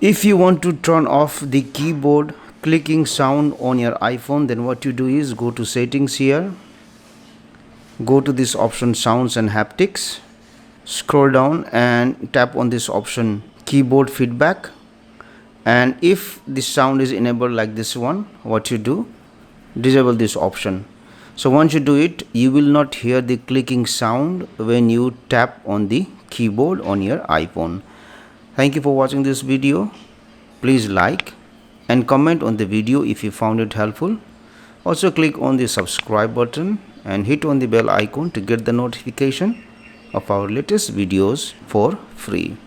If you want to turn off the keyboard clicking sound on your iPhone, then what you do is go to settings here, go to this option sounds and haptics, scroll down and tap on this option keyboard feedback. And if the sound is enabled like this one, what you do, disable this option. So once you do it, you will not hear the clicking sound when you tap on the keyboard on your iPhone. Thank you for watching this video. Please like and comment on the video if you found it helpful. Also click on the subscribe button and hit on the bell icon to get the notification of our latest videos for free.